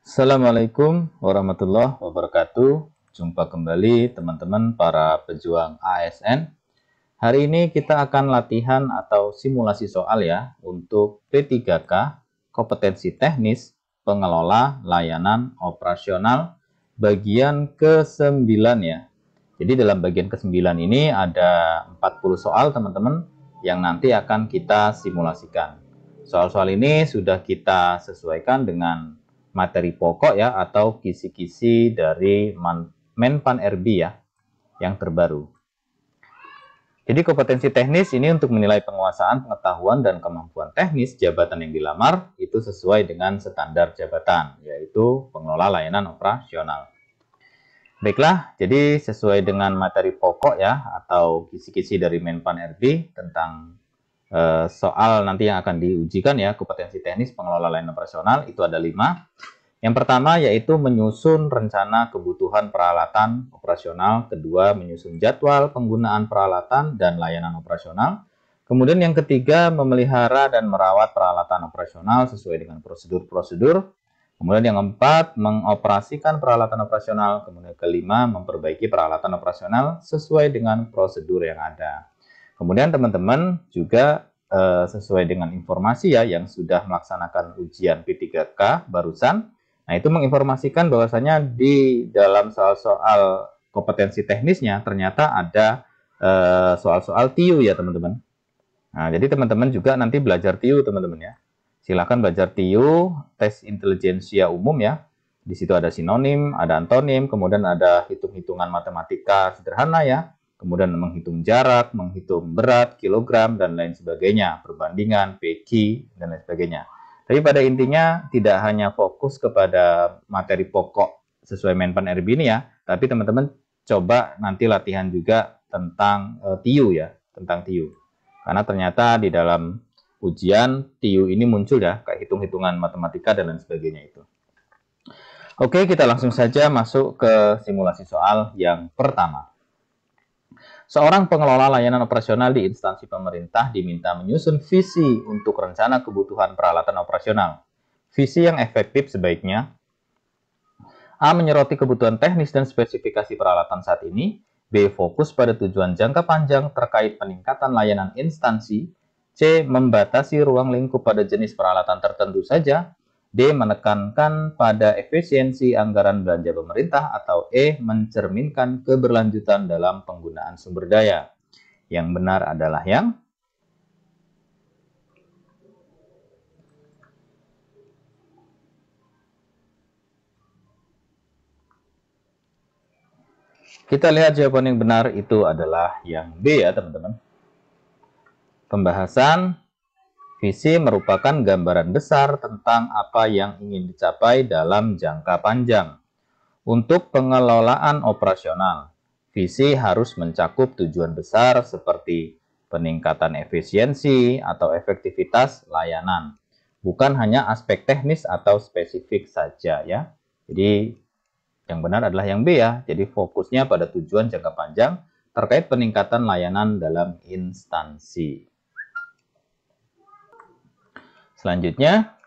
Assalamualaikum warahmatullahi wabarakatuh. Jumpa kembali teman-teman para pejuang ASN. Hari ini kita akan latihan atau simulasi soal ya untuk P3K, kompetensi teknis, pengelola layanan operasional, bagian ke-9 ya. Jadi dalam bagian ke-9 ini ada 40 soal teman-teman yang nanti akan kita simulasikan. Soal-soal ini sudah kita sesuaikan dengan materi pokok ya atau kisi-kisi dari Menpan RB ya yang terbaru. Jadi kompetensi teknis ini untuk menilai penguasaan, pengetahuan, dan kemampuan teknis jabatan yang dilamar itu sesuai dengan standar jabatan, yaitu pengelola layanan operasional. Baiklah, jadi sesuai dengan materi pokok ya atau kisi-kisi dari Menpan RB tentang soal nanti yang akan diujikan ya, kompetensi teknis pengelola layanan operasional itu ada 5. Yang pertama yaitu menyusun rencana kebutuhan peralatan operasional, kedua menyusun jadwal penggunaan peralatan dan layanan operasional, kemudian yang ketiga memelihara dan merawat peralatan operasional sesuai dengan prosedur-prosedur, kemudian yang keempat mengoperasikan peralatan operasional, kemudian kelima memperbaiki peralatan operasional sesuai dengan prosedur yang ada. Kemudian teman-teman juga sesuai dengan informasi ya yang sudah melaksanakan ujian P3K barusan. Nah, itu menginformasikan bahwasanya di dalam soal-soal kompetensi teknisnya ternyata ada soal-soal TIU ya, teman-teman. Nah, jadi teman-teman juga nanti belajar TIU, teman-teman ya. Silakan belajar TIU, tes intelijensia umum ya. Di situ ada sinonim, ada antonim, kemudian ada hitung-hitungan matematika sederhana ya. Kemudian menghitung jarak, menghitung berat, kilogram, dan lain sebagainya. Perbandingan, PQ, dan lain sebagainya. Tapi pada intinya tidak hanya fokus kepada materi pokok sesuai Menpan RB ini ya, tapi teman-teman coba nanti latihan juga tentang TIU ya, tentang TIU. Karena ternyata di dalam ujian TIU ini muncul ya, kayak hitung-hitungan matematika dan lain sebagainya itu. Oke, kita langsung saja masuk ke simulasi soal yang pertama. Seorang pengelola layanan operasional di instansi pemerintah diminta menyusun visi untuk rencana kebutuhan peralatan operasional. Visi yang efektif sebaiknya A. Menyoroti kebutuhan teknis dan spesifikasi peralatan saat ini. B. Fokus pada tujuan jangka panjang terkait peningkatan layanan instansi. C. Membatasi ruang lingkup pada jenis peralatan tertentu saja. D. Menekankan pada efisiensi anggaran belanja pemerintah. Atau E. Mencerminkan keberlanjutan dalam penggunaan sumber daya. Yang benar adalah yang kita lihat jawaban yang benar itu adalah yang B ya, teman-teman. Pembahasan visi merupakan gambaran besar tentang apa yang ingin dicapai dalam jangka panjang. Untuk pengelolaan operasional, visi harus mencakup tujuan besar seperti peningkatan efisiensi atau efektivitas layanan, bukan hanya aspek teknis atau spesifik saja ya. Jadi yang benar adalah yang B ya. Jadi fokusnya pada tujuan jangka panjang terkait peningkatan layanan dalam instansi. Selanjutnya,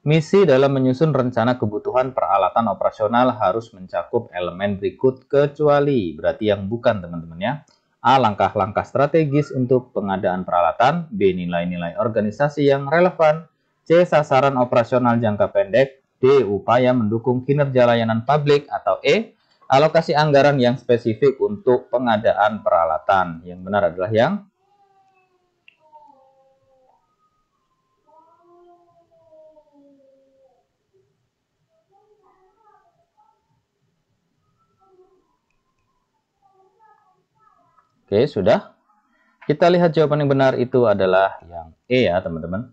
misi dalam menyusun rencana kebutuhan peralatan operasional harus mencakup elemen berikut kecuali, berarti yang bukan teman-teman ya. A. Langkah-langkah strategis untuk pengadaan peralatan. B. Nilai-nilai organisasi yang relevan. C. Sasaran operasional jangka pendek. D. Upaya mendukung kinerja layanan publik. Atau E. Alokasi anggaran yang spesifik untuk pengadaan peralatan. Yang benar adalah yang Oke, sudah. Kita lihat jawaban yang benar itu adalah yang E ya, teman-teman.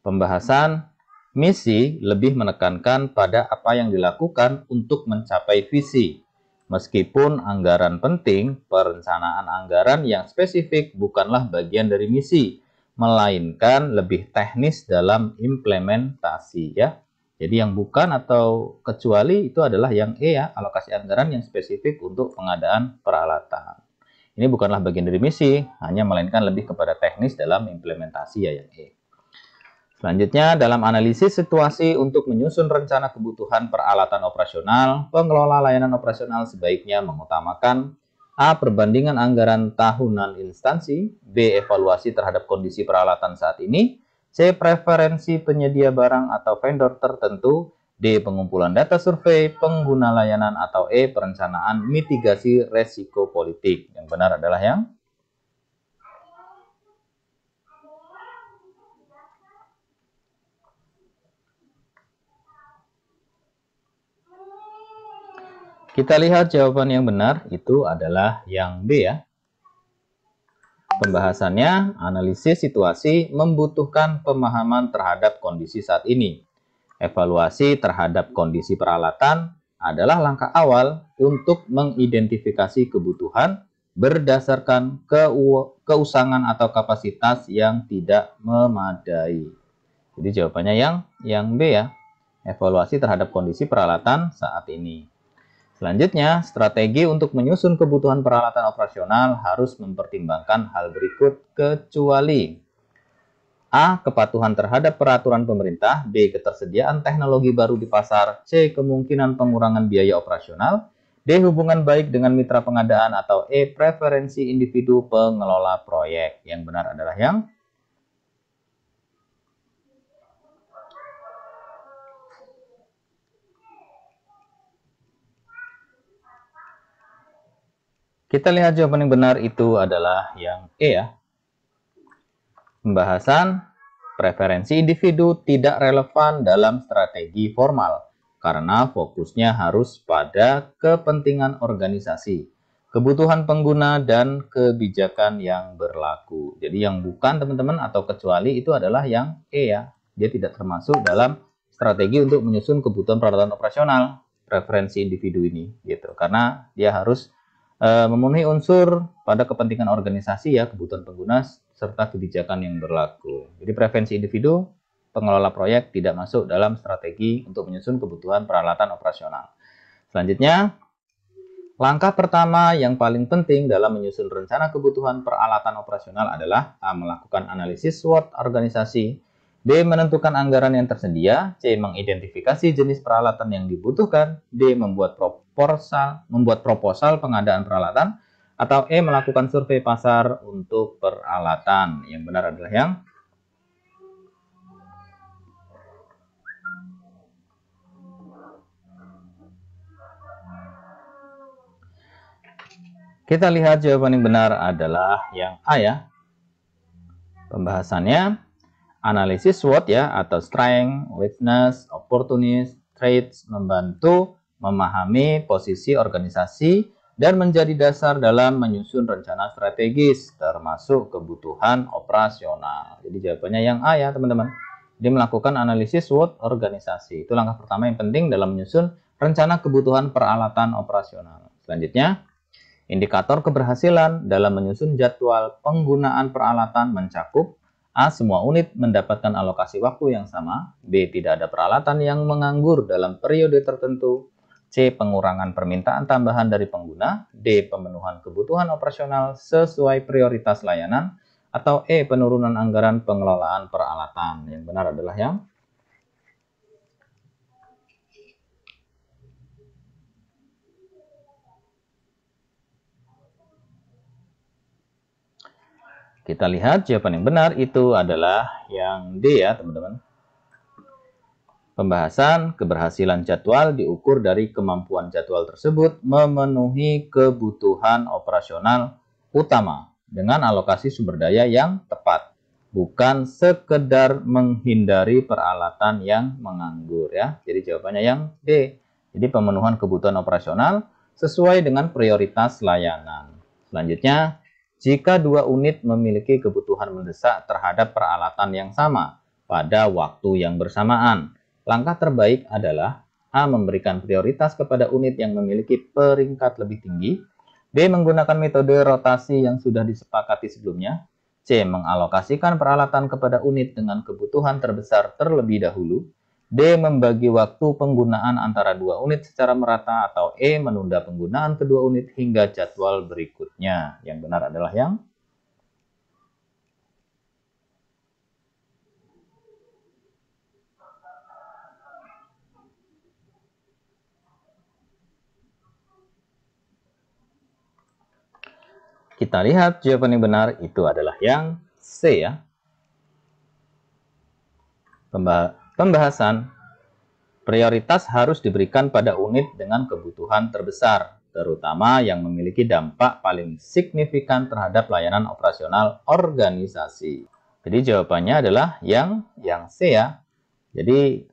Pembahasan misi lebih menekankan pada apa yang dilakukan untuk mencapai visi. Meskipun anggaran penting, perencanaan anggaran yang spesifik bukanlah bagian dari misi, melainkan lebih teknis dalam implementasi ya. Jadi yang bukan atau kecuali itu adalah yang E ya, alokasi anggaran yang spesifik untuk pengadaan peralatan. Ini bukanlah bagian dari misi, hanya melainkan lebih kepada teknis dalam implementasi ya yang E. Selanjutnya, dalam analisis situasi untuk menyusun rencana kebutuhan peralatan operasional, pengelola layanan operasional sebaiknya mengutamakan A. Perbandingan anggaran tahunan instansi, B. Evaluasi terhadap kondisi peralatan saat ini, C. Preferensi penyedia barang atau vendor tertentu, D. Pengumpulan data survei, pengguna layanan, atau E. Perencanaan mitigasi resiko politik. Yang benar adalah yang kita lihat jawaban yang benar itu adalah yang B ya. Pembahasannya, analisis situasi membutuhkan pemahaman terhadap kondisi saat ini. Evaluasi terhadap kondisi peralatan adalah langkah awal untuk mengidentifikasi kebutuhan berdasarkan keusangan atau kapasitas yang tidak memadai. Jadi jawabannya yang B ya. Evaluasi terhadap kondisi peralatan saat ini. Selanjutnya, strategi untuk menyusun kebutuhan peralatan operasional harus mempertimbangkan hal berikut kecuali A. Kepatuhan terhadap peraturan pemerintah, B. Ketersediaan teknologi baru di pasar, C. Kemungkinan pengurangan biaya operasional, D. Hubungan baik dengan mitra pengadaan, atau E. Preferensi individu pengelola proyek. Yang benar adalah yang kita lihat jawaban yang benar itu adalah yang E ya. Pembahasan preferensi individu tidak relevan dalam strategi formal karena fokusnya harus pada kepentingan organisasi, kebutuhan pengguna, dan kebijakan yang berlaku. Jadi yang bukan teman-teman atau kecuali itu adalah yang E ya. Dia tidak termasuk dalam strategi untuk menyusun kebutuhan peralatan operasional preferensi individu ini gitu. Karena dia harus memenuhi unsur pada kepentingan organisasi ya, kebutuhan pengguna serta kebijakan yang berlaku. Jadi preferensi individu pengelola proyek tidak masuk dalam strategi untuk menyusun kebutuhan peralatan operasional. Selanjutnya, langkah pertama yang paling penting dalam menyusun rencana kebutuhan peralatan operasional adalah A. Melakukan analisis SWOT organisasi, B. Menentukan anggaran yang tersedia, C. Mengidentifikasi jenis peralatan yang dibutuhkan, D. Membuat proposal pengadaan peralatan, atau E. Melakukan survei pasar untuk peralatan. Yang benar adalah yang kita lihat jawaban yang benar adalah yang A ya. Pembahasannya, analisis SWOT ya, atau strength, weakness, opportunity, traits, membantu memahami posisi organisasi dan menjadi dasar dalam menyusun rencana strategis termasuk kebutuhan operasional. Jadi jawabannya yang A ya teman-teman. Dia melakukan analisis SWOT organisasi. Itu langkah pertama yang penting dalam menyusun rencana kebutuhan peralatan operasional. Selanjutnya, indikator keberhasilan dalam menyusun jadwal penggunaan peralatan mencakup A. Semua unit mendapatkan alokasi waktu yang sama, B. Tidak ada peralatan yang menganggur dalam periode tertentu, C. Pengurangan permintaan tambahan dari pengguna, D. Pemenuhan kebutuhan operasional sesuai prioritas layanan, atau E. Penurunan anggaran pengelolaan peralatan. Yang benar adalah yang kita lihat jawaban yang benar itu adalah yang D ya teman-teman. Pembahasan keberhasilan jadwal diukur dari kemampuan jadwal tersebut memenuhi kebutuhan operasional utama dengan alokasi sumber daya yang tepat, bukan sekedar menghindari peralatan yang menganggur ya. Jadi jawabannya yang D. Jadi pemenuhan kebutuhan operasional sesuai dengan prioritas layanan. Selanjutnya, jika dua unit memiliki kebutuhan mendesak terhadap peralatan yang sama pada waktu yang bersamaan, langkah terbaik adalah A. Memberikan prioritas kepada unit yang memiliki peringkat lebih tinggi, B. Menggunakan metode rotasi yang sudah disepakati sebelumnya, C. Mengalokasikan peralatan kepada unit dengan kebutuhan terbesar terlebih dahulu, D. Membagi waktu penggunaan antara dua unit secara merata, atau E. Menunda penggunaan kedua unit hingga jadwal berikutnya. Yang benar adalah yang Kita lihat jawaban yang benar itu adalah yang C ya. Pembahasan prioritas harus diberikan pada unit dengan kebutuhan terbesar, terutama yang memiliki dampak paling signifikan terhadap layanan operasional organisasi. Jadi jawabannya adalah yang C ya. Jadi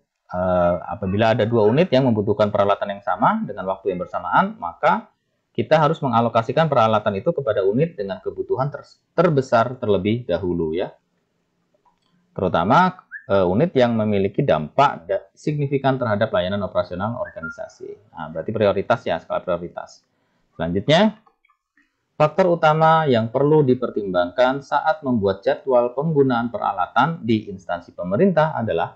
apabila ada dua unit yang membutuhkan peralatan yang sama dengan waktu yang bersamaan, maka kita harus mengalokasikan peralatan itu kepada unit dengan kebutuhan terbesar terlebih dahulu ya. Terutama unit yang memiliki dampak signifikan terhadap layanan operasional organisasi. Nah, berarti prioritas ya, skala prioritas. Selanjutnya, faktor utama yang perlu dipertimbangkan saat membuat jadwal penggunaan peralatan di instansi pemerintah adalah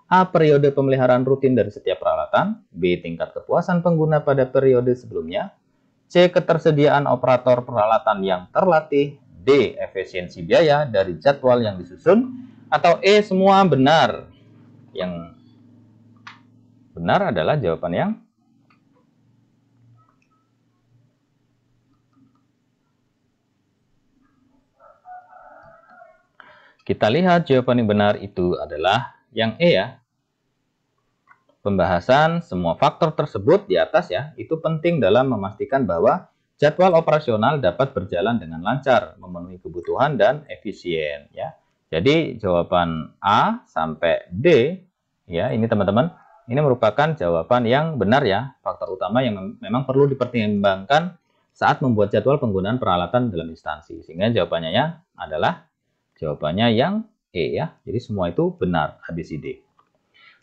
A. Periode pemeliharaan rutin dari setiap peralatan, B. Tingkat kepuasan pengguna pada periode sebelumnya, C. Ketersediaan operator peralatan yang terlatih, D. Efisiensi biaya dari jadwal yang disusun, atau E. Semua benar. Yang benar adalah jawaban yang kita lihat jawaban yang benar itu adalah yang E ya. Pembahasan semua faktor tersebut di atas ya, itu penting dalam memastikan bahwa jadwal operasional dapat berjalan dengan lancar, memenuhi kebutuhan dan efisien ya. Jadi jawaban A sampai D ya, ini teman-teman, ini merupakan jawaban yang benar ya, faktor utama yang memang perlu dipertimbangkan saat membuat jadwal penggunaan peralatan dalam instansi. Sehingga jawabannya adalah jawabannya yang E ya. Jadi semua itu benar, ABCD.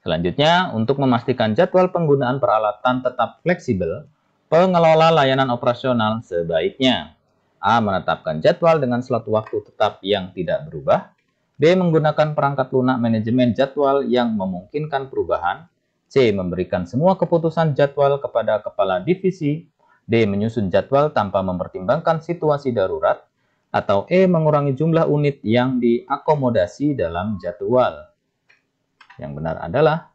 Selanjutnya, untuk memastikan jadwal penggunaan peralatan tetap fleksibel, pengelola layanan operasional sebaiknya A. Menetapkan jadwal dengan slot waktu tetap yang tidak berubah, B. Menggunakan perangkat lunak manajemen jadwal yang memungkinkan perubahan, C. Memberikan semua keputusan jadwal kepada kepala divisi, D. Menyusun jadwal tanpa mempertimbangkan situasi darurat, atau E. Mengurangi jumlah unit yang diakomodasi dalam jadwal. Yang benar adalah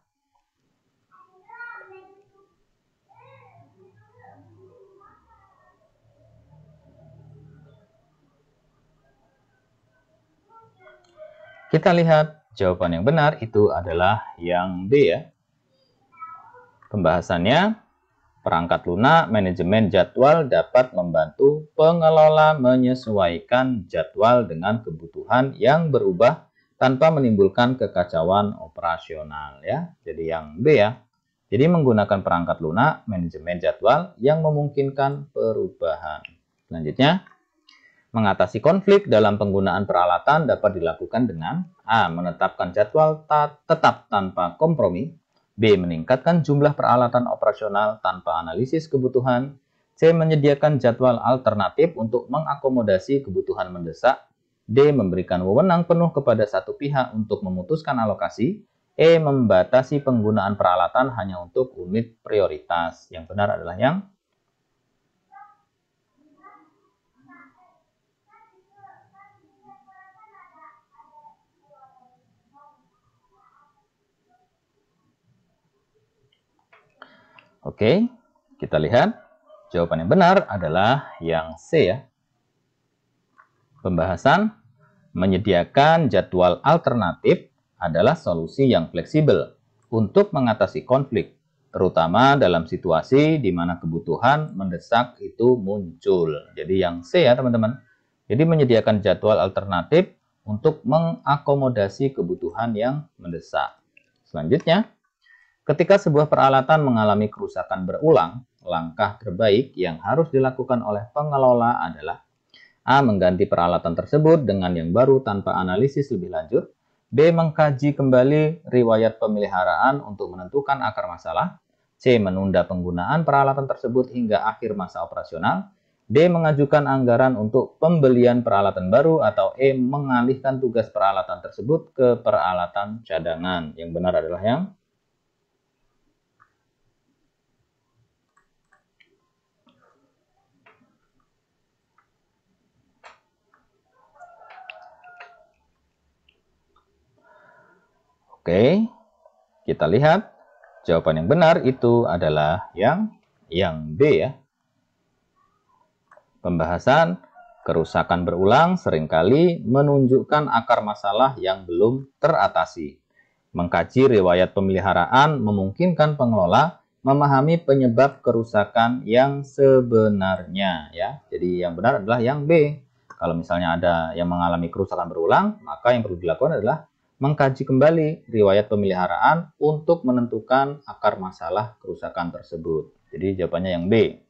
kita lihat jawaban yang benar itu adalah yang B ya. Pembahasannya, perangkat lunak manajemen jadwal dapat membantu pengelola menyesuaikan jadwal dengan kebutuhan yang berubah tanpa menimbulkan kekacauan operasional ya. Jadi yang B ya. Jadi menggunakan perangkat lunak manajemen jadwal yang memungkinkan perubahan. Selanjutnya, mengatasi konflik dalam penggunaan peralatan dapat dilakukan dengan A. Menetapkan jadwal tetap tanpa kompromi, B. Meningkatkan jumlah peralatan operasional tanpa analisis kebutuhan, C. Menyediakan jadwal alternatif untuk mengakomodasi kebutuhan mendesak, D. Memberikan wewenang penuh kepada satu pihak untuk memutuskan alokasi, E. Membatasi penggunaan peralatan hanya untuk unit prioritas. Yang benar adalah yang Oke, kita lihat jawaban yang benar adalah yang C ya. Pembahasan menyediakan jadwal alternatif adalah solusi yang fleksibel untuk mengatasi konflik, terutama dalam situasi di mana kebutuhan mendesak itu muncul. Jadi yang C ya teman-teman. Jadi menyediakan jadwal alternatif untuk mengakomodasi kebutuhan yang mendesak. Selanjutnya, ketika sebuah peralatan mengalami kerusakan berulang, langkah terbaik yang harus dilakukan oleh pengelola adalah A. Mengganti peralatan tersebut dengan yang baru tanpa analisis lebih lanjut, B. Mengkaji kembali riwayat pemeliharaan untuk menentukan akar masalah, C. Menunda penggunaan peralatan tersebut hingga akhir masa operasional, D. Mengajukan anggaran untuk pembelian peralatan baru, atau E. Mengalihkan tugas peralatan tersebut ke peralatan cadangan. Yang benar adalah yang Oke, kita lihat jawaban yang benar itu adalah yang B ya. Pembahasan Kerusakan berulang seringkali menunjukkan akar masalah yang belum teratasi. Mengkaji riwayat pemeliharaan memungkinkan pengelola memahami penyebab kerusakan yang sebenarnya, ya. Jadi yang benar adalah yang B. Kalau misalnya ada yang mengalami kerusakan berulang, maka yang perlu dilakukan adalah mengkaji kembali riwayat pemeliharaan untuk menentukan akar masalah kerusakan tersebut. Jadi jawabannya yang B.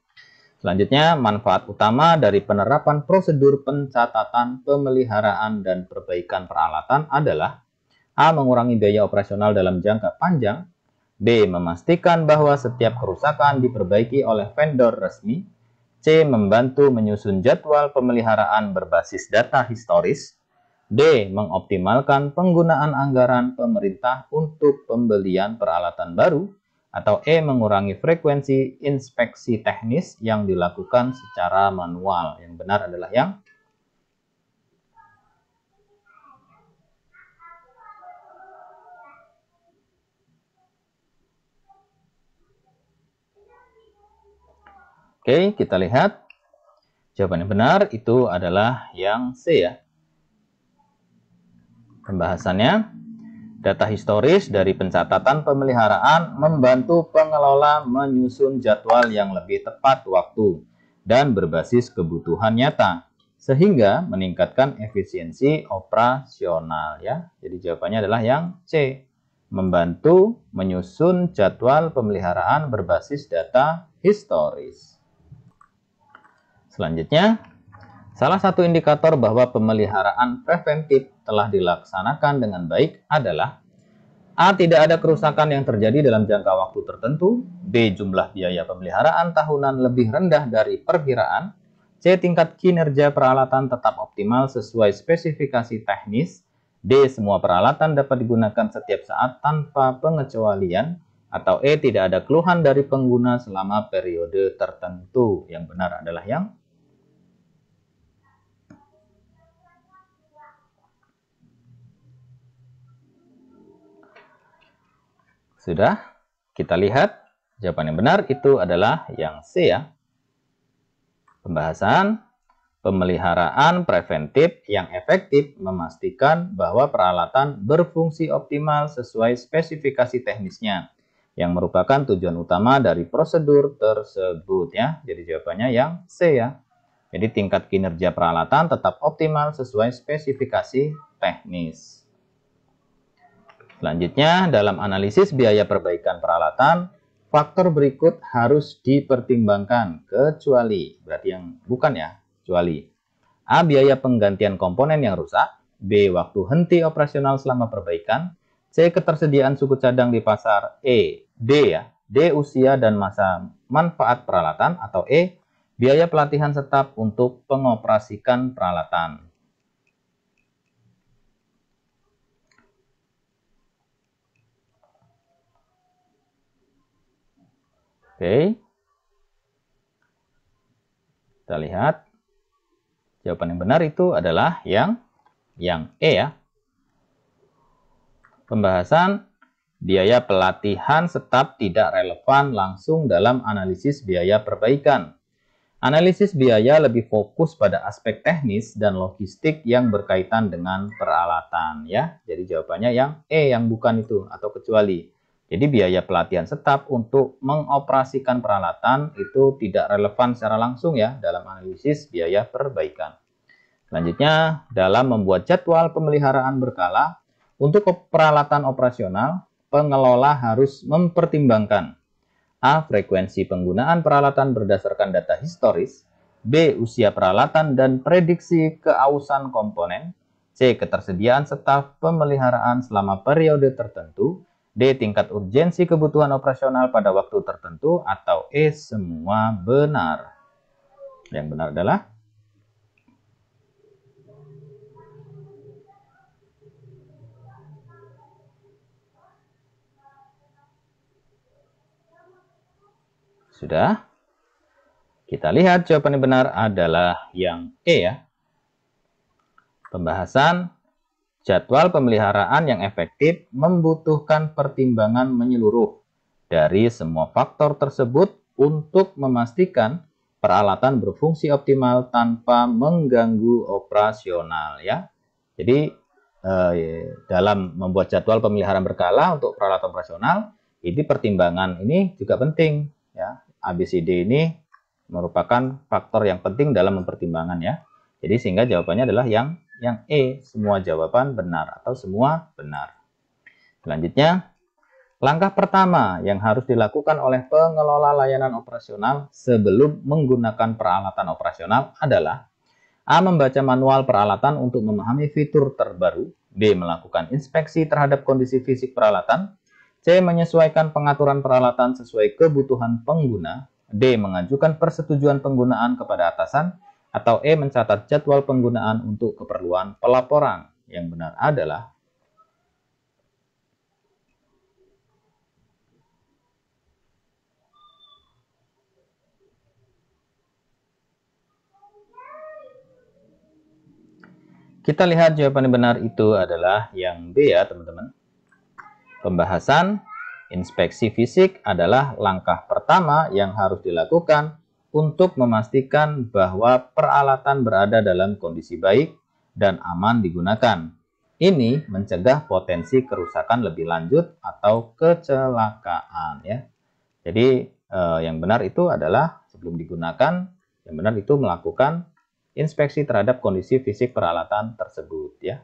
Selanjutnya, manfaat utama dari penerapan prosedur pencatatan, pemeliharaan, dan perbaikan peralatan adalah A. Mengurangi biaya operasional dalam jangka panjang. B. Memastikan bahwa setiap kerusakan diperbaiki oleh vendor resmi. C. Membantu menyusun jadwal pemeliharaan berbasis data historis. D. Mengoptimalkan penggunaan anggaran pemerintah untuk pembelian peralatan baru. Atau E. Mengurangi frekuensi inspeksi teknis yang dilakukan secara manual. Yang benar adalah yang Oke, kita lihat. Jawaban yang benar itu adalah yang C, ya. Pembahasannya, data historis dari pencatatan pemeliharaan membantu pengelola menyusun jadwal yang lebih tepat waktu dan berbasis kebutuhan nyata, sehingga meningkatkan efisiensi operasional, ya. Jadi jawabannya adalah yang C. Membantu menyusun jadwal pemeliharaan berbasis data historis. Selanjutnya, salah satu indikator bahwa pemeliharaan preventif telah dilaksanakan dengan baik adalah A. Tidak ada kerusakan yang terjadi dalam jangka waktu tertentu. B. Jumlah biaya pemeliharaan tahunan lebih rendah dari perkiraan. C. Tingkat kinerja peralatan tetap optimal sesuai spesifikasi teknis. D. Semua peralatan dapat digunakan setiap saat tanpa pengecualian. Atau E. Tidak ada keluhan dari pengguna selama periode tertentu. Yang benar adalah yang Sudah, kita lihat jawaban yang benar itu adalah yang C, ya. Pembahasan, pemeliharaan preventif yang efektif memastikan bahwa peralatan berfungsi optimal sesuai spesifikasi teknisnya, yang merupakan tujuan utama dari prosedur tersebut, ya. Jadi jawabannya yang C, ya. Jadi tingkat kinerja peralatan tetap optimal sesuai spesifikasi teknis. Selanjutnya, dalam analisis biaya perbaikan peralatan, faktor berikut harus dipertimbangkan, kecuali, berarti yang bukan, ya, kecuali A. Biaya penggantian komponen yang rusak. B. Waktu henti operasional selama perbaikan. C. Ketersediaan suku cadang di pasar. D, ya. D. Usia dan masa manfaat peralatan. Atau E. Biaya pelatihan staf untuk pengoperasikan peralatan. Oke, kita lihat. Jawaban yang benar itu adalah yang E, ya. Pembahasan, biaya pelatihan staf tidak relevan langsung dalam analisis biaya perbaikan. Analisis biaya lebih fokus pada aspek teknis dan logistik yang berkaitan dengan peralatan, ya. Jadi jawabannya yang E, yang bukan itu atau kecuali. Jadi biaya pelatihan staf untuk mengoperasikan peralatan itu tidak relevan secara langsung, ya, dalam analisis biaya perbaikan. Selanjutnya, dalam membuat jadwal pemeliharaan berkala untuk peralatan operasional, pengelola harus mempertimbangkan A. Frekuensi penggunaan peralatan berdasarkan data historis. B. Usia peralatan dan prediksi keausan komponen. C. Ketersediaan staf pemeliharaan selama periode tertentu. D. Tingkat urgensi kebutuhan operasional pada waktu tertentu. Atau E. Semua benar. Yang benar adalah sudah. Kita lihat jawaban yang benar adalah yang E, ya. Pembahasan, jadwal pemeliharaan yang efektif membutuhkan pertimbangan menyeluruh dari semua faktor tersebut untuk memastikan peralatan berfungsi optimal tanpa mengganggu operasional ya. Jadi dalam membuat jadwal pemeliharaan berkala untuk peralatan operasional, ini pertimbangan ini juga penting ya. ABCD ini merupakan faktor yang penting dalam mempertimbangkan ya. Jadi sehingga jawabannya adalah yang E, semua jawaban benar atau semua benar. Selanjutnya, langkah pertama yang harus dilakukan oleh pengelola layanan operasional sebelum menggunakan peralatan operasional adalah A. Membaca manual peralatan untuk memahami fitur terbaru. B. Melakukan inspeksi terhadap kondisi fisik peralatan. C. Menyesuaikan pengaturan peralatan sesuai kebutuhan pengguna. D. Mengajukan persetujuan penggunaan kepada atasan. Atau E. Mencatat jadwal penggunaan untuk keperluan pelaporan. Yang benar adalah kita lihat jawaban yang benar itu adalah yang B ya teman-teman. Pembahasan inspeksi fisik adalah langkah pertama yang harus dilakukan untuk memastikan bahwa peralatan berada dalam kondisi baik dan aman digunakan. Ini mencegah potensi kerusakan lebih lanjut atau kecelakaan ya. Jadi yang benar itu adalah sebelum digunakan, yang benar itu melakukan inspeksi terhadap kondisi fisik peralatan tersebut ya.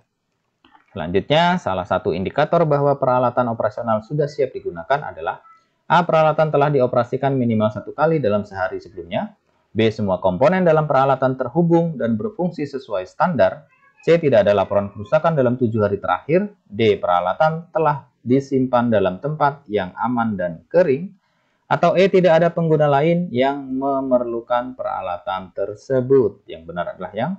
Selanjutnya, salah satu indikator bahwa peralatan operasional sudah siap digunakan adalah A. Peralatan telah dioperasikan minimal 1 kali dalam sehari sebelumnya. B. Semua komponen dalam peralatan terhubung dan berfungsi sesuai standar. C. Tidak ada laporan kerusakan dalam 7 hari terakhir. D. Peralatan telah disimpan dalam tempat yang aman dan kering. Atau E. Tidak ada pengguna lain yang memerlukan peralatan tersebut. Yang benar adalah yang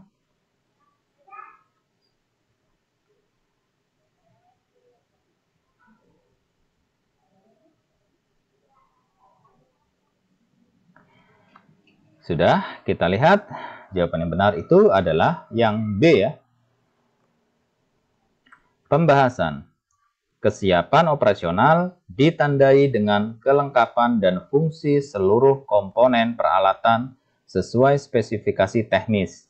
sudah kita lihat. Jawaban yang benar itu adalah yang B ya. Pembahasan. Kesiapan operasional ditandai dengan kelengkapan dan fungsi seluruh komponen peralatan sesuai spesifikasi teknis.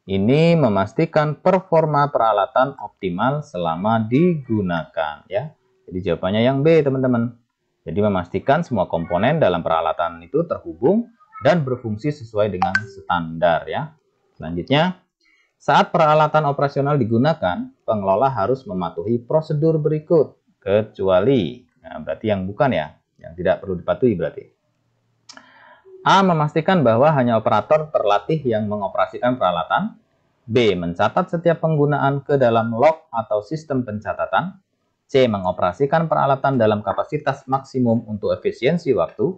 Ini memastikan performa peralatan optimal selama digunakan ya. Jadi jawabannya yang B teman-teman. Jadi memastikan semua komponen dalam peralatan itu terhubung dan berfungsi sesuai dengan standar ya. Selanjutnya, saat peralatan operasional digunakan, pengelola harus mematuhi prosedur berikut, kecuali, nah berarti yang bukan ya, yang tidak perlu dipatuhi berarti. A. Memastikan bahwa hanya operator terlatih yang mengoperasikan peralatan. B. Mencatat setiap penggunaan ke dalam log atau sistem pencatatan. C. Mengoperasikan peralatan dalam kapasitas maksimum untuk efisiensi waktu.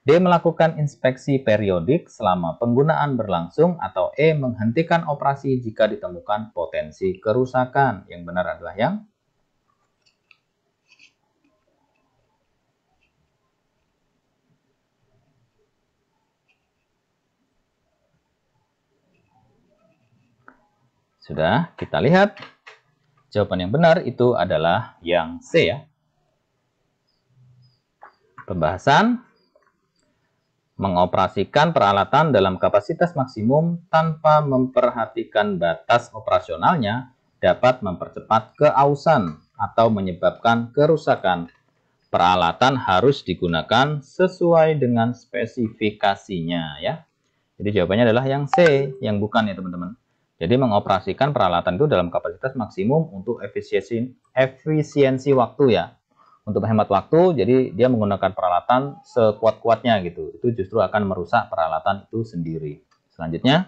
D. Melakukan inspeksi periodik selama penggunaan berlangsung. Atau E. Menghentikan operasi jika ditemukan potensi kerusakan. Yang benar adalah yang sudah kita lihat. Jawaban yang benar itu adalah yang C ya. Pembahasan mengoperasikan peralatan dalam kapasitas maksimum tanpa memperhatikan batas operasionalnya dapat mempercepat keausan atau menyebabkan kerusakan. Peralatan harus digunakan sesuai dengan spesifikasinya ya. Jadi jawabannya adalah yang C, yang bukan ya teman-teman. Jadi mengoperasikan peralatan itu dalam kapasitas maksimum untuk efisiensi waktu ya. Untuk menghemat waktu, jadi dia menggunakan peralatan sekuat-kuatnya gitu. Itu justru akan merusak peralatan itu sendiri. Selanjutnya,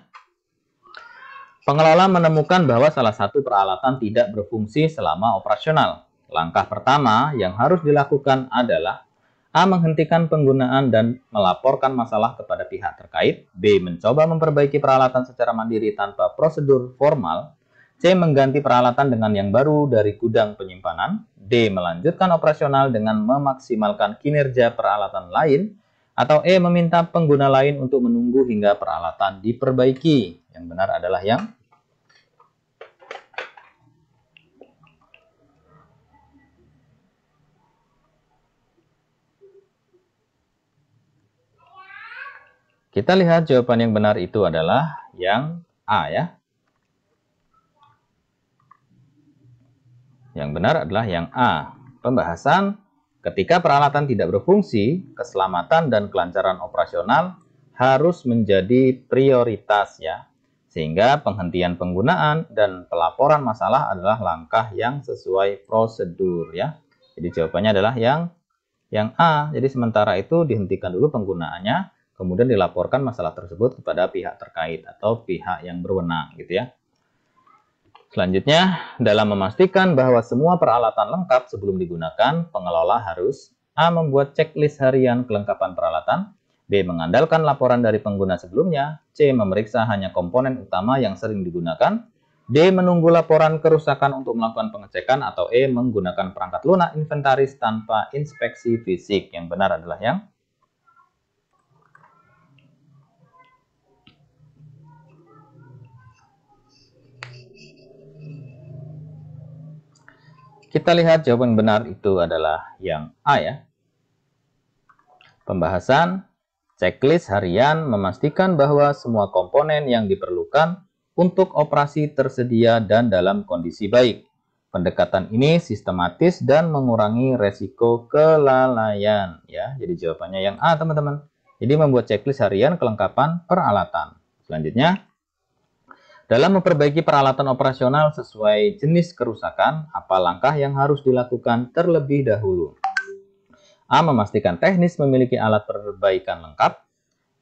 pengelola menemukan bahwa salah satu peralatan tidak berfungsi selama operasional. Langkah pertama yang harus dilakukan adalah A. Menghentikan penggunaan dan melaporkan masalah kepada pihak terkait. B. Mencoba memperbaiki peralatan secara mandiri tanpa prosedur formal. C. Mengganti peralatan dengan yang baru dari gudang penyimpanan. D. Melanjutkan operasional dengan memaksimalkan kinerja peralatan lain. Atau E. Meminta pengguna lain untuk menunggu hingga peralatan diperbaiki. Yang benar adalah yang Kita lihat jawaban yang benar itu adalah yang A ya. Yang benar adalah yang A. Pembahasan ketika peralatan tidak berfungsi, keselamatan dan kelancaran operasional harus menjadi prioritas ya. Sehingga penghentian penggunaan dan pelaporan masalah adalah langkah yang sesuai prosedur ya. Jadi jawabannya adalah yang A. Jadi sementara itu dihentikan dulu penggunaannya, kemudian dilaporkan masalah tersebut kepada pihak terkait atau pihak yang berwenang gitu ya. Selanjutnya, dalam memastikan bahwa semua peralatan lengkap sebelum digunakan, pengelola harus A. Membuat checklist harian kelengkapan peralatan, B. Mengandalkan laporan dari pengguna sebelumnya, C. Memeriksa hanya komponen utama yang sering digunakan, D. Menunggu laporan kerusakan untuk melakukan pengecekan, atau E. Menggunakan perangkat lunak inventaris tanpa inspeksi fisik. Yang benar adalah yang Kita lihat jawaban benar itu adalah yang A ya. Pembahasan checklist harian memastikan bahwa semua komponen yang diperlukan untuk operasi tersedia dan dalam kondisi baik. Pendekatan ini sistematis dan mengurangi resiko kelalaian ya. Jadi jawabannya yang A teman-teman. Jadi membuat checklist harian kelengkapan peralatan. Selanjutnya, dalam memperbaiki peralatan operasional sesuai jenis kerusakan, apa langkah yang harus dilakukan terlebih dahulu? A. Memastikan teknis memiliki alat perbaikan lengkap.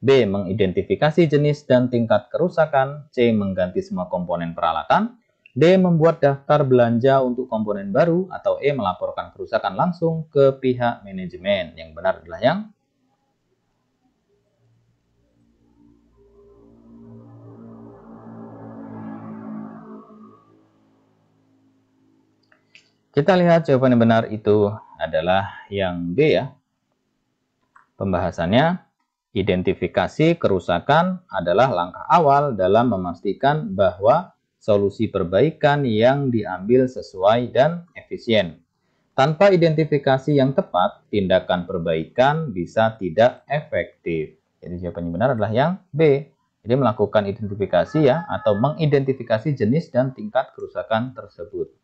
B. Mengidentifikasi jenis dan tingkat kerusakan. C. Mengganti semua komponen peralatan. D. Membuat daftar belanja untuk komponen baru. Atau E. Melaporkan kerusakan langsung ke pihak manajemen. Yang benar adalah yang Kita lihat jawaban yang benar itu adalah yang B ya. Pembahasannya, identifikasi kerusakan adalah langkah awal dalam memastikan bahwa solusi perbaikan yang diambil sesuai dan efisien. Tanpa identifikasi yang tepat, tindakan perbaikan bisa tidak efektif. Jadi jawaban yang benar adalah yang B. Jadi melakukan identifikasi ya, atau mengidentifikasi jenis dan tingkat kerusakan tersebut.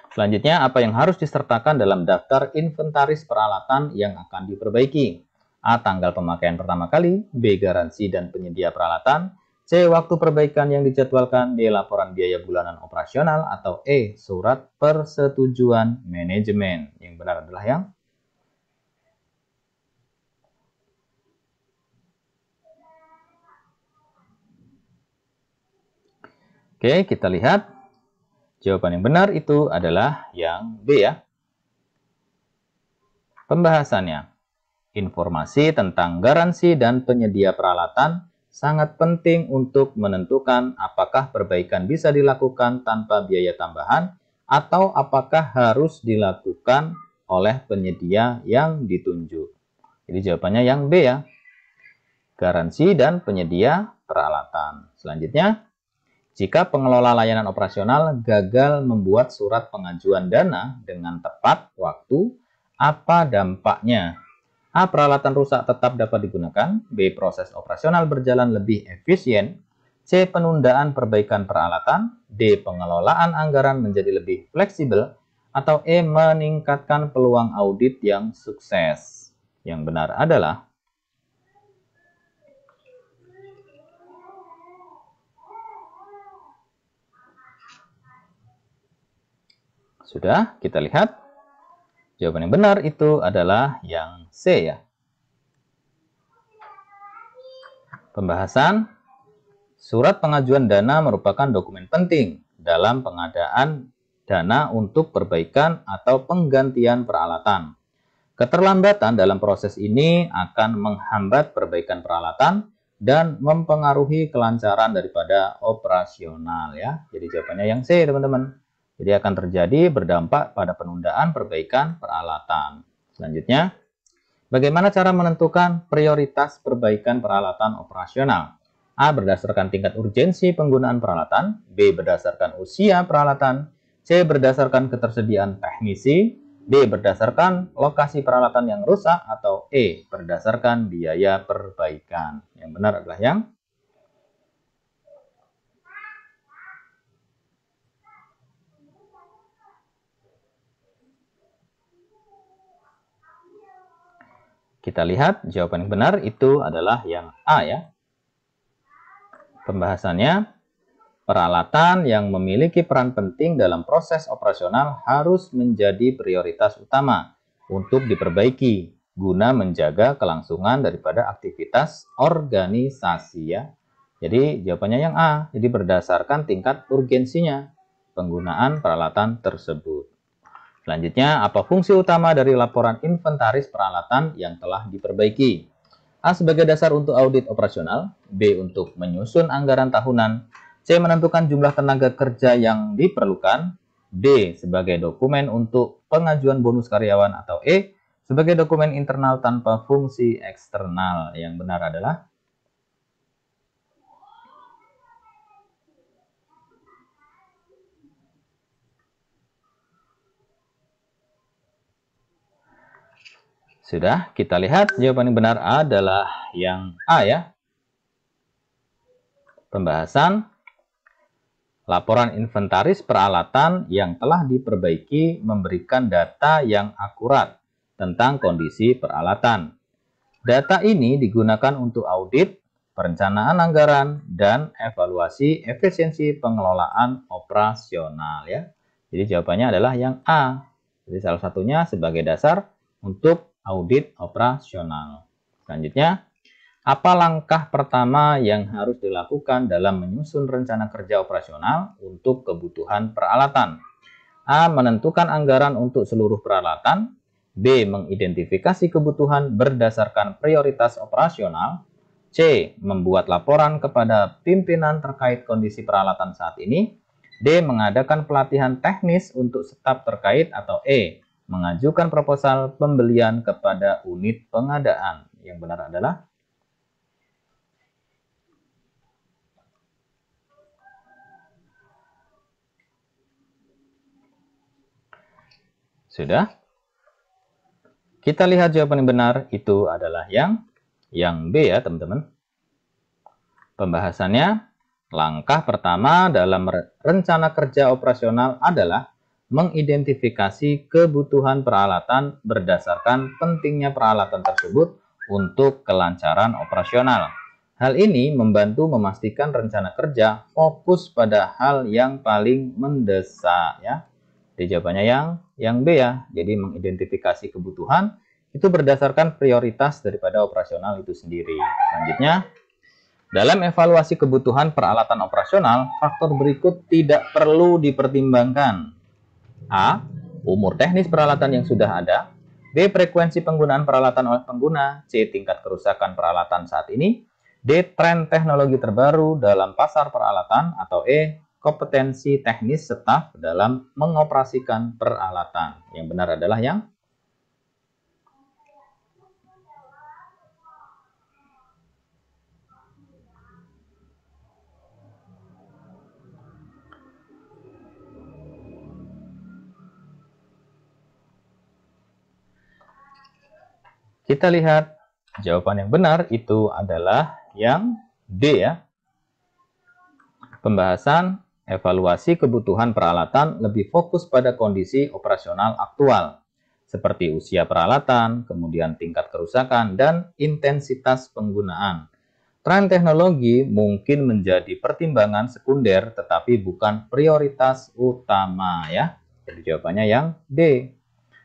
Selanjutnya, apa yang harus disertakan dalam daftar inventaris peralatan yang akan diperbaiki? A. Tanggal pemakaian pertama kali. B. Garansi dan penyedia peralatan. C. Waktu perbaikan yang dijadwalkan. D. Laporan biaya bulanan operasional. Atau E. Surat persetujuan manajemen. Yang benar adalah yang Oke, kita lihat. Jawaban yang benar itu adalah yang B ya. Pembahasannya, informasi tentang garansi dan penyedia peralatan sangat penting untuk menentukan apakah perbaikan bisa dilakukan tanpa biaya tambahan atau apakah harus dilakukan oleh penyedia yang ditunjuk. Jadi jawabannya yang B ya. Garansi dan penyedia peralatan. Selanjutnya, jika pengelola layanan operasional gagal membuat surat pengajuan dana dengan tepat waktu, apa dampaknya? A. Peralatan rusak tetap dapat digunakan. B. Proses operasional berjalan lebih efisien. C. Penundaan perbaikan peralatan. D. Pengelolaan anggaran menjadi lebih fleksibel. Atau E. Meningkatkan peluang audit yang sukses. Yang benar adalah Sudah, kita lihat. Jawaban yang benar itu adalah yang C ya. Pembahasan, surat pengajuan dana merupakan dokumen penting dalam pengadaan dana untuk perbaikan atau penggantian peralatan. Keterlambatan dalam proses ini akan menghambat perbaikan peralatan dan mempengaruhi kelancaran daripada operasional ya. Jadi jawabannya yang C teman-teman. Jadi akan terjadi berdampak pada penundaan perbaikan peralatan. Selanjutnya, bagaimana cara menentukan prioritas perbaikan peralatan operasional? A. Berdasarkan tingkat urgensi penggunaan peralatan. B. Berdasarkan usia peralatan. C. Berdasarkan ketersediaan teknisi. B. Berdasarkan lokasi peralatan yang rusak, atau E. Berdasarkan biaya perbaikan. Yang benar adalah yang kita lihat jawaban yang benar itu adalah yang A ya. Pembahasannya, peralatan yang memiliki peran penting dalam proses operasional harus menjadi prioritas utama untuk diperbaiki guna menjaga kelangsungan daripada aktivitas organisasi ya. Jadi jawabannya yang A. Jadi berdasarkan tingkat urgensinya penggunaan peralatan tersebut. Selanjutnya, apa fungsi utama dari laporan inventaris peralatan yang telah diperbaiki? A. Sebagai dasar untuk audit operasional. B. Untuk menyusun anggaran tahunan. C. Menentukan jumlah tenaga kerja yang diperlukan. D. Sebagai dokumen untuk pengajuan bonus karyawan. Atau E. Sebagai dokumen internal tanpa fungsi eksternal. Yang benar adalah sudah, kita lihat jawaban yang benar adalah yang A ya. Pembahasan laporan inventaris peralatan yang telah diperbaiki memberikan data yang akurat tentang kondisi peralatan. Data ini digunakan untuk audit, perencanaan anggaran, dan evaluasi efisiensi pengelolaan operasional ya. Jadi jawabannya adalah yang A. Jadi salah satunya sebagai dasar untuk audit operasional. Selanjutnya, apa langkah pertama yang harus dilakukan dalam menyusun rencana kerja operasional untuk kebutuhan peralatan? A. Menentukan anggaran untuk seluruh peralatan. B. Mengidentifikasi kebutuhan berdasarkan prioritas operasional. C. Membuat laporan kepada pimpinan terkait kondisi peralatan saat ini. D. Mengadakan pelatihan teknis untuk staf terkait. Atau E. Mengajukan proposal pembelian kepada unit pengadaan. Yang benar adalah sudah. Kita lihat jawaban yang benar itu adalah yang B ya teman-teman. Pembahasannya, langkah pertama dalam rencana kerja operasional adalah mengidentifikasi kebutuhan peralatan berdasarkan pentingnya peralatan tersebut untuk kelancaran operasional. Hal ini membantu memastikan rencana kerja fokus pada hal yang paling mendesak ya. Jadi jawabannya yang B ya. Jadi mengidentifikasi kebutuhan itu berdasarkan prioritas daripada operasional itu sendiri. Selanjutnya, dalam evaluasi kebutuhan peralatan operasional, faktor berikut tidak perlu dipertimbangkan. A. Umur teknis peralatan yang sudah ada. B. Frekuensi penggunaan peralatan oleh pengguna. C. Tingkat kerusakan peralatan saat ini. D. Tren teknologi terbaru dalam pasar peralatan. Atau E. Kompetensi teknis staf dalam mengoperasikan peralatan. Yang benar adalah yang kita lihat jawaban yang benar itu adalah yang D ya. Pembahasan evaluasi kebutuhan peralatan lebih fokus pada kondisi operasional aktual, seperti usia peralatan, kemudian tingkat kerusakan, dan intensitas penggunaan. Tren teknologi mungkin menjadi pertimbangan sekunder, tetapi bukan prioritas utama ya. Jadi jawabannya yang D,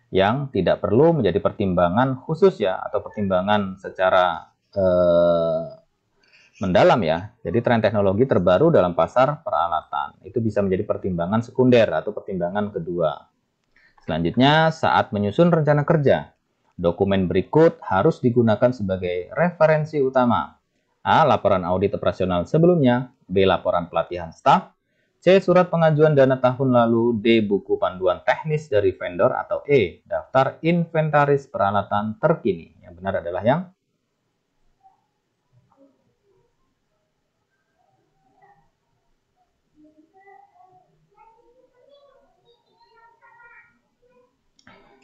yang tidak perlu menjadi pertimbangan khusus ya, atau pertimbangan secara mendalam ya. Jadi tren teknologi terbaru dalam pasar peralatan itu bisa menjadi pertimbangan sekunder atau pertimbangan kedua. Selanjutnya, saat menyusun rencana kerja, dokumen berikut harus digunakan sebagai referensi utama. A. Laporan audit operasional sebelumnya. B. Laporan pelatihan staf. C. Surat pengajuan dana tahun lalu. D. Buku panduan teknis dari vendor. Atau E. Daftar inventaris peralatan terkini. Yang benar adalah yang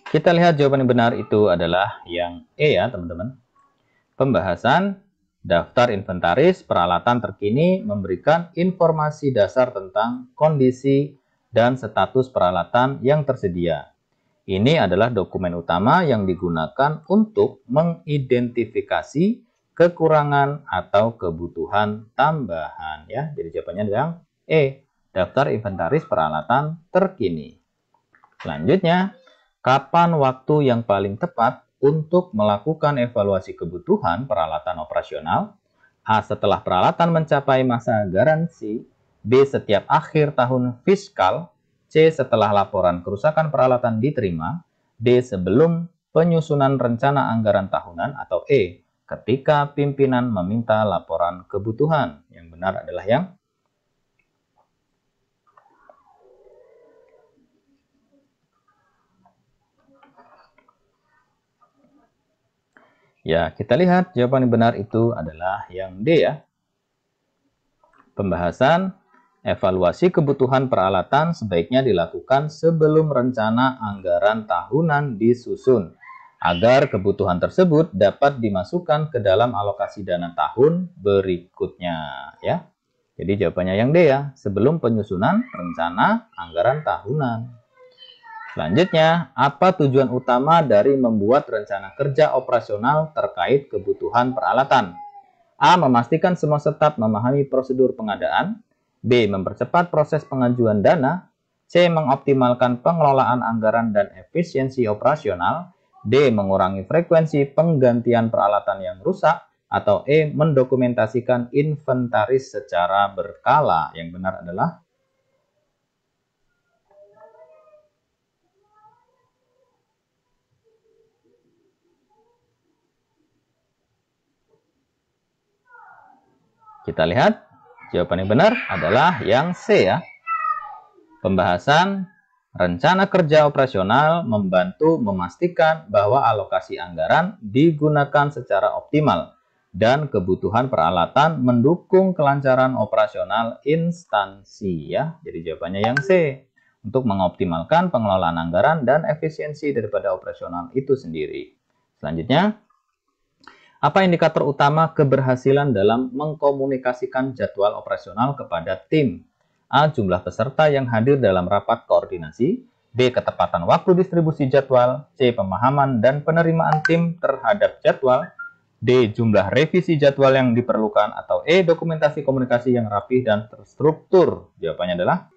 Kita lihat jawaban yang benar itu adalah yang E ya teman-teman. Pembahasan daftar inventaris peralatan terkini memberikan informasi dasar tentang kondisi dan status peralatan yang tersedia. Ini adalah dokumen utama yang digunakan untuk mengidentifikasi kekurangan atau kebutuhan tambahan ya. Jadi jawabannya adalah E, daftar inventaris peralatan terkini. Selanjutnya, kapan waktu yang paling tepat untuk melakukan evaluasi kebutuhan peralatan operasional? A. Setelah peralatan mencapai masa garansi. B. Setiap akhir tahun fiskal. C. Setelah laporan kerusakan peralatan diterima. D. Sebelum penyusunan rencana anggaran tahunan. Atau E. Ketika pimpinan meminta laporan kebutuhan. Yang benar adalah yang ya, kita lihat jawaban yang benar itu adalah yang D ya. Pembahasan evaluasi kebutuhan peralatan sebaiknya dilakukan sebelum rencana anggaran tahunan disusun, agar kebutuhan tersebut dapat dimasukkan ke dalam alokasi dana tahun berikutnya ya. Jadi jawabannya yang D ya, sebelum penyusunan rencana anggaran tahunan. Selanjutnya, apa tujuan utama dari membuat rencana kerja operasional terkait kebutuhan peralatan? A. Memastikan semua staf memahami prosedur pengadaan. B. Mempercepat proses pengajuan dana. C. Mengoptimalkan pengelolaan anggaran dan efisiensi operasional. D. Mengurangi frekuensi penggantian peralatan yang rusak. Atau E. Mendokumentasikan inventaris secara berkala. Yang benar adalah kita lihat, jawaban yang benar adalah yang C ya. Pembahasan rencana kerja operasional membantu memastikan bahwa alokasi anggaran digunakan secara optimal dan kebutuhan peralatan mendukung kelancaran operasional instansi ya. Jadi jawabannya yang C. Untuk mengoptimalkan pengelolaan anggaran dan efisiensi daripada operasional itu sendiri. Selanjutnya, apa indikator utama keberhasilan dalam mengkomunikasikan jadwal operasional kepada tim? A. Jumlah peserta yang hadir dalam rapat koordinasi. B. Ketepatan waktu distribusi jadwal. C. Pemahaman dan penerimaan tim terhadap jadwal. D. Jumlah revisi jadwal yang diperlukan. Atau E. Dokumentasi komunikasi yang rapih dan terstruktur. Jawabannya adalah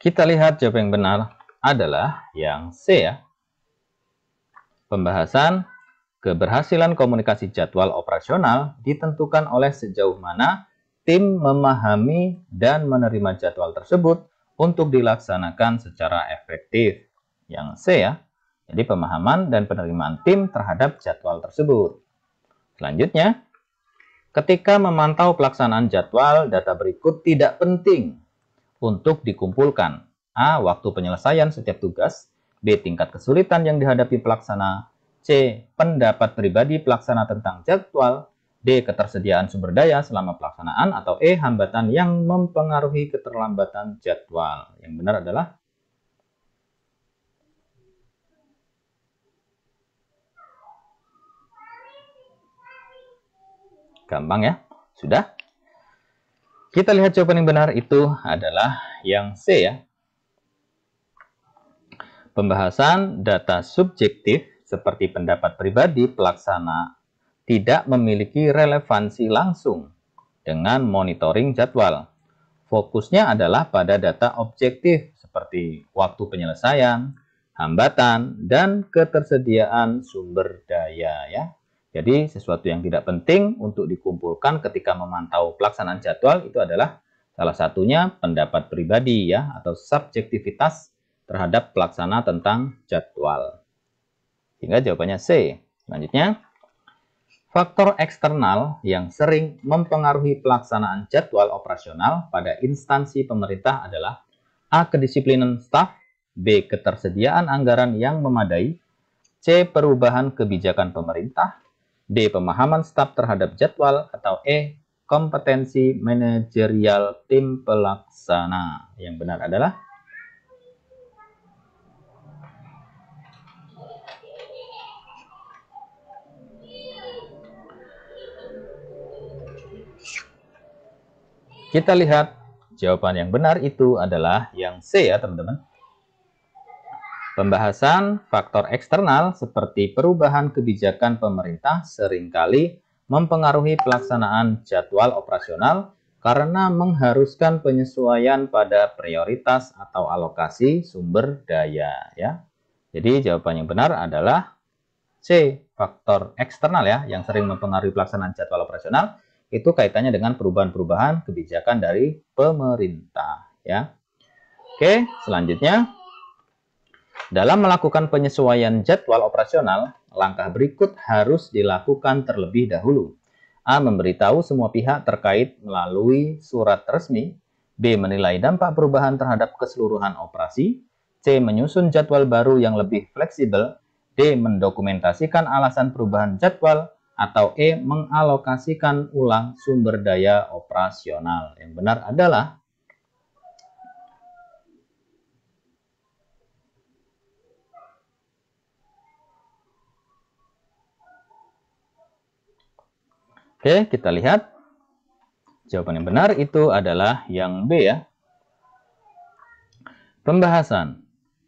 kita lihat jawaban yang benar adalah yang C ya. Pembahasan keberhasilan komunikasi jadwal operasional ditentukan oleh sejauh mana tim memahami dan menerima jadwal tersebut untuk dilaksanakan secara efektif. Yang C ya. Jadi pemahaman dan penerimaan tim terhadap jadwal tersebut. Selanjutnya, ketika memantau pelaksanaan jadwal, data berikut tidak penting untuk dikumpulkan. A. Waktu penyelesaian setiap tugas. B. Tingkat kesulitan yang dihadapi pelaksana. C. Pendapat pribadi pelaksana tentang jadwal. D. Ketersediaan sumber daya selama pelaksanaan. Atau E. Hambatan yang mempengaruhi keterlambatan jadwal. Yang benar adalah gampang ya. Sudah? Kita lihat jawaban yang benar itu adalah yang C ya. Pembahasan data subjektif seperti pendapat pribadi pelaksana tidak memiliki relevansi langsung dengan monitoring jadwal. Fokusnya adalah pada data objektif seperti waktu penyelesaian, hambatan, dan ketersediaan sumber daya ya. Jadi sesuatu yang tidak penting untuk dikumpulkan ketika memantau pelaksanaan jadwal itu adalah salah satunya pendapat pribadi ya atau subjektivitas terhadap pelaksana tentang jadwal. Sehingga jawabannya C. Selanjutnya, faktor eksternal yang sering mempengaruhi pelaksanaan jadwal operasional pada instansi pemerintah adalah A. Kedisiplinan staf. B. Ketersediaan anggaran yang memadai. C. Perubahan kebijakan pemerintah. D. Pemahaman staf terhadap jadwal, atau E. Kompetensi manajerial tim pelaksana. Yang benar adalah kita lihat jawaban yang benar itu adalah yang C ya teman-teman. Pembahasan faktor eksternal seperti perubahan kebijakan pemerintah seringkali mempengaruhi pelaksanaan jadwal operasional karena mengharuskan penyesuaian pada prioritas atau alokasi sumber daya ya. Jadi jawaban yang benar adalah C, faktor eksternal ya, yang sering mempengaruhi pelaksanaan jadwal operasional itu kaitannya dengan perubahan-perubahan kebijakan dari pemerintah ya. Oke, selanjutnya dalam melakukan penyesuaian jadwal operasional, langkah berikut harus dilakukan terlebih dahulu. A. Memberitahu semua pihak terkait melalui surat resmi. B. Menilai dampak perubahan terhadap keseluruhan operasi. C. Menyusun jadwal baru yang lebih fleksibel. D. Mendokumentasikan alasan perubahan jadwal. Atau E. Mengalokasikan ulang sumber daya operasional. Yang benar adalah Oke, kita lihat. Jawaban yang benar itu adalah yang B ya. Pembahasan.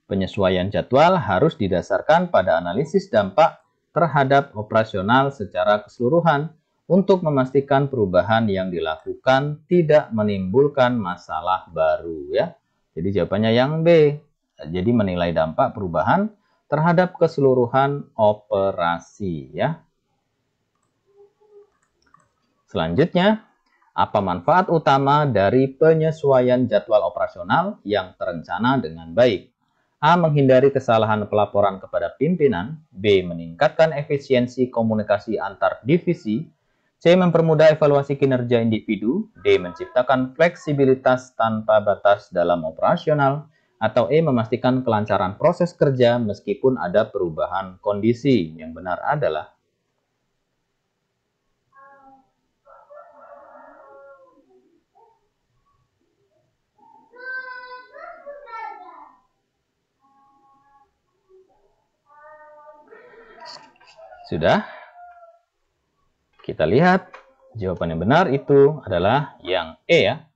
Penyesuaian jadwal harus didasarkan pada analisis dampak terhadap operasional secara keseluruhan untuk memastikan perubahan yang dilakukan tidak menimbulkan masalah baru ya. Jadi jawabannya yang B. Jadi menilai dampak perubahan terhadap keseluruhan operasi ya. Selanjutnya, apa manfaat utama dari penyesuaian jadwal operasional yang terencana dengan baik? A. Menghindari kesalahan pelaporan kepada pimpinan. B. Meningkatkan efisiensi komunikasi antar divisi. C. Mempermudah evaluasi kinerja individu. D. Menciptakan fleksibilitas tanpa batas dalam operasional. Atau E. Memastikan kelancaran proses kerja meskipun ada perubahan kondisi. Yang benar adalah sudah. Kita lihat jawaban yang benar itu adalah yang E ya.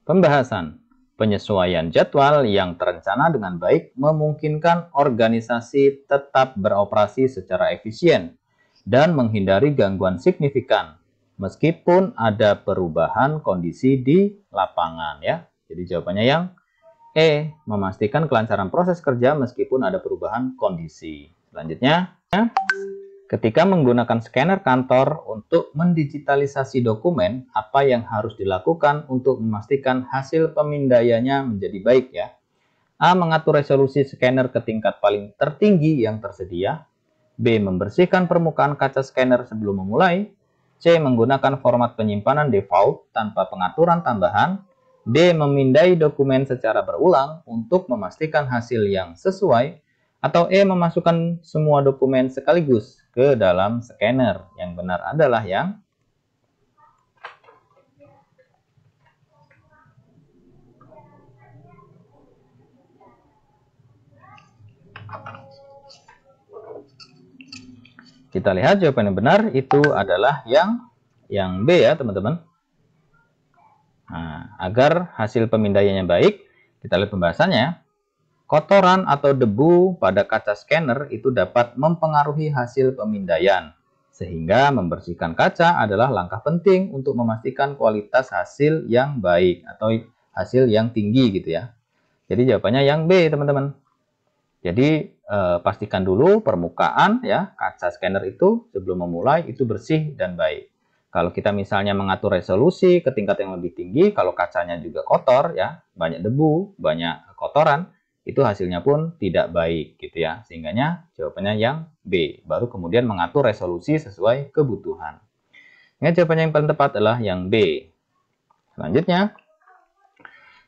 Pembahasan. Penyesuaian jadwal yang terencana dengan baik memungkinkan organisasi tetap beroperasi secara efisien dan menghindari gangguan signifikan meskipun ada perubahan kondisi di lapangan ya. Jadi jawabannya yang E, memastikan kelancaran proses kerja meskipun ada perubahan kondisi. Selanjutnya, ketika menggunakan scanner kantor untuk mendigitalisasi dokumen, apa yang harus dilakukan untuk memastikan hasil pemindaiannya menjadi baik ya? A. Mengatur resolusi scanner ke tingkat paling tertinggi yang tersedia. B. Membersihkan permukaan kaca scanner sebelum memulai. C. Menggunakan format penyimpanan default tanpa pengaturan tambahan. D. Memindai dokumen secara berulang untuk memastikan hasil yang sesuai. Atau E. Memasukkan semua dokumen sekaligus ke dalam scanner. Yang benar adalah yang kita lihat jawaban yang benar itu adalah yang B ya teman-teman. Nah, agar hasil pemindaiannya baik, kita lihat pembahasannya. Kotoran atau debu pada kaca scanner itu dapat mempengaruhi hasil pemindaian, sehingga membersihkan kaca adalah langkah penting untuk memastikan kualitas hasil yang baik atau hasil yang tinggi gitu ya. Jadi jawabannya yang B teman-teman. Jadi pastikan dulu permukaan ya kaca scanner itu sebelum memulai itu bersih dan baik. Kalau kita misalnya mengatur resolusi ke tingkat yang lebih tinggi, kalau kacanya juga kotor ya, banyak debu, banyak kotoran, itu hasilnya pun tidak baik gitu ya. Sehingganya jawabannya yang B. Baru kemudian mengatur resolusi sesuai kebutuhan. Ini jawabannya yang paling tepat adalah yang B. Selanjutnya,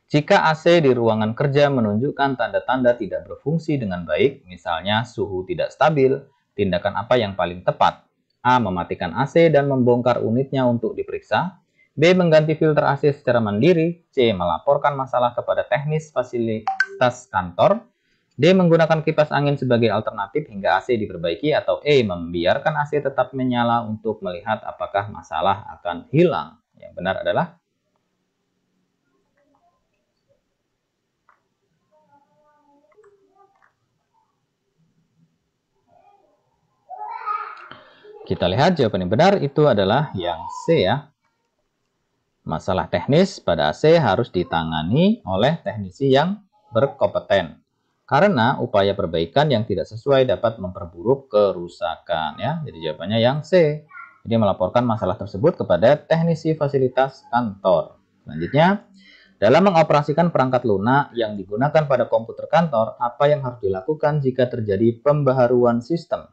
jika AC di ruangan kerja menunjukkan tanda-tanda tidak berfungsi dengan baik, misalnya suhu tidak stabil, Tindakan apa yang paling tepat? A. Mematikan AC dan membongkar unitnya untuk diperiksa. B. Mengganti filter AC secara mandiri. C. Melaporkan masalah kepada teknis fasilitas kantor. D. Menggunakan kipas angin sebagai alternatif hingga AC diperbaiki. Atau E. Membiarkan AC tetap menyala untuk melihat apakah masalah akan hilang. Yang benar adalah kita lihat jawaban yang benar itu adalah yang C ya. Masalah teknis pada AC harus ditangani oleh teknisi yang berkompeten. Karena upaya perbaikan yang tidak sesuai dapat memperburuk kerusakan ya. Jadi jawabannya yang C. Jadi melaporkan masalah tersebut kepada teknisi fasilitas kantor. Selanjutnya, dalam mengoperasikan perangkat lunak yang digunakan pada komputer kantor, apa yang harus dilakukan jika terjadi pembaharuan sistem?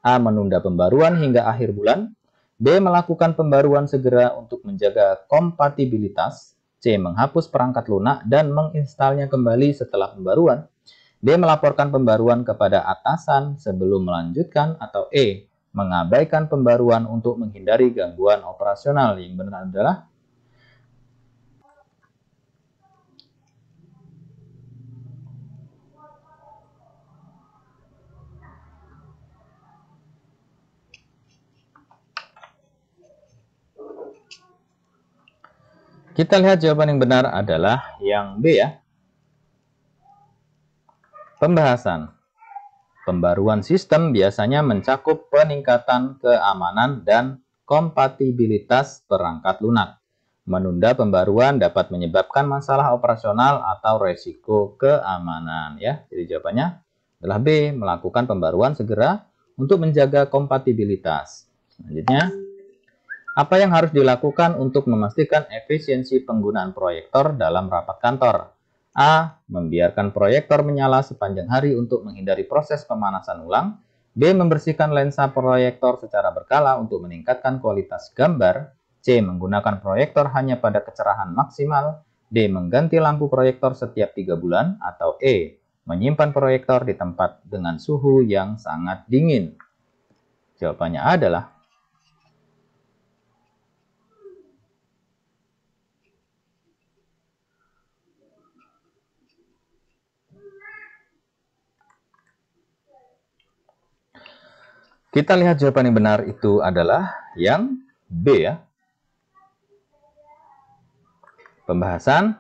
A. Menunda pembaruan hingga akhir bulan. B. Melakukan pembaruan segera untuk menjaga kompatibilitas. C. Menghapus perangkat lunak dan menginstalnya kembali setelah pembaruan. D. Melaporkan pembaruan kepada atasan sebelum melanjutkan. Atau E. Mengabaikan pembaruan untuk menghindari gangguan operasional. Yang benar adalah kita lihat jawaban yang benar adalah yang B ya. Pembahasan. Pembaruan sistem biasanya mencakup peningkatan keamanan dan kompatibilitas perangkat lunak. Menunda pembaruan dapat menyebabkan masalah operasional atau resiko keamanan ya. Jadi jawabannya adalah B, melakukan pembaruan segera untuk menjaga kompatibilitas. Selanjutnya, apa yang harus dilakukan untuk memastikan efisiensi penggunaan proyektor dalam rapat kantor? A. Membiarkan proyektor menyala sepanjang hari untuk menghindari proses pemanasan ulang. B. Membersihkan lensa proyektor secara berkala untuk meningkatkan kualitas gambar. C. Menggunakan proyektor hanya pada kecerahan maksimal. D. Mengganti lampu proyektor setiap 3 bulan. Atau E. Menyimpan proyektor di tempat dengan suhu yang sangat dingin. Jawabannya adalah kita lihat jawaban yang benar itu adalah yang B ya. Pembahasan,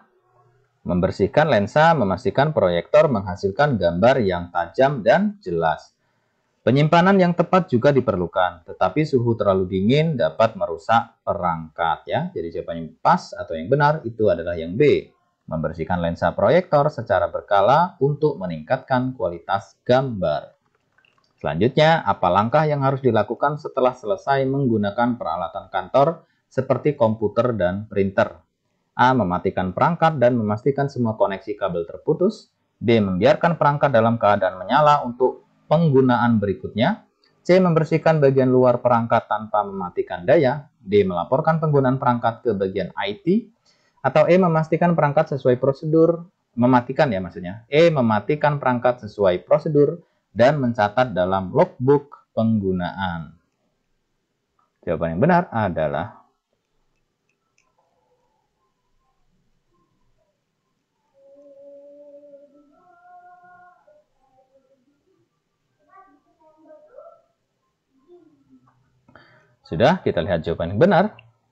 membersihkan lensa, memastikan proyektor menghasilkan gambar yang tajam dan jelas. Penyimpanan yang tepat juga diperlukan, tetapi suhu terlalu dingin dapat merusak perangkat ya. Jadi jawaban yang pas atau yang benar itu adalah yang B. Membersihkan lensa proyektor secara berkala untuk meningkatkan kualitas gambar. Selanjutnya, apa langkah yang harus dilakukan setelah selesai menggunakan peralatan kantor seperti komputer dan printer? A. Mematikan perangkat dan memastikan semua koneksi kabel terputus. B. Membiarkan perangkat dalam keadaan menyala untuk penggunaan berikutnya. C. Membersihkan bagian luar perangkat tanpa mematikan daya. D. Melaporkan penggunaan perangkat ke bagian IT. Atau E. Memastikan perangkat sesuai prosedur. Mematikan ya maksudnya. E. Mematikan perangkat sesuai prosedur dan mencatat dalam logbook penggunaan. Jawaban yang benar adalah sudah, kita lihat jawaban yang benar.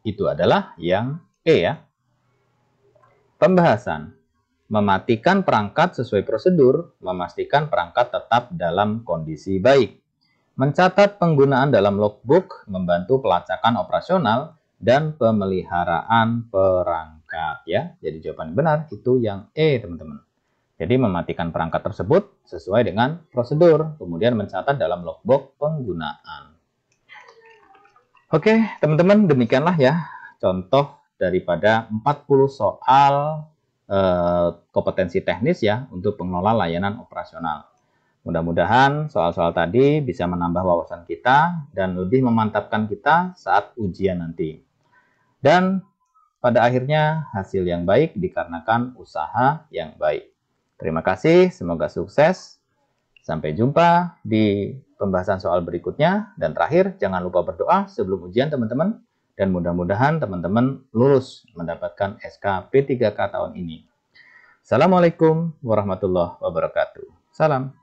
Itu adalah yang E ya. Pembahasan. Mematikan perangkat sesuai prosedur, memastikan perangkat tetap dalam kondisi baik. Mencatat penggunaan dalam logbook, membantu pelacakan operasional, dan pemeliharaan perangkat ya. Jadi jawaban benar itu yang E teman-teman. Jadi mematikan perangkat tersebut sesuai dengan prosedur, kemudian mencatat dalam logbook penggunaan. Oke teman-teman, demikianlah ya contoh daripada 40 soal kompetensi teknis ya untuk pengelola layanan operasional. Mudah-mudahan soal-soal tadi bisa menambah wawasan kita dan lebih memantapkan kita saat ujian nanti. Dan pada akhirnya hasil yang baik dikarenakan usaha yang baik. Terima kasih, semoga sukses. Sampai jumpa di pembahasan soal berikutnya. Dan terakhir, jangan lupa berdoa sebelum ujian teman-teman. Dan mudah-mudahan teman-teman lulus mendapatkan SK P3K tahun ini. Assalamualaikum warahmatullahi wabarakatuh. Salam.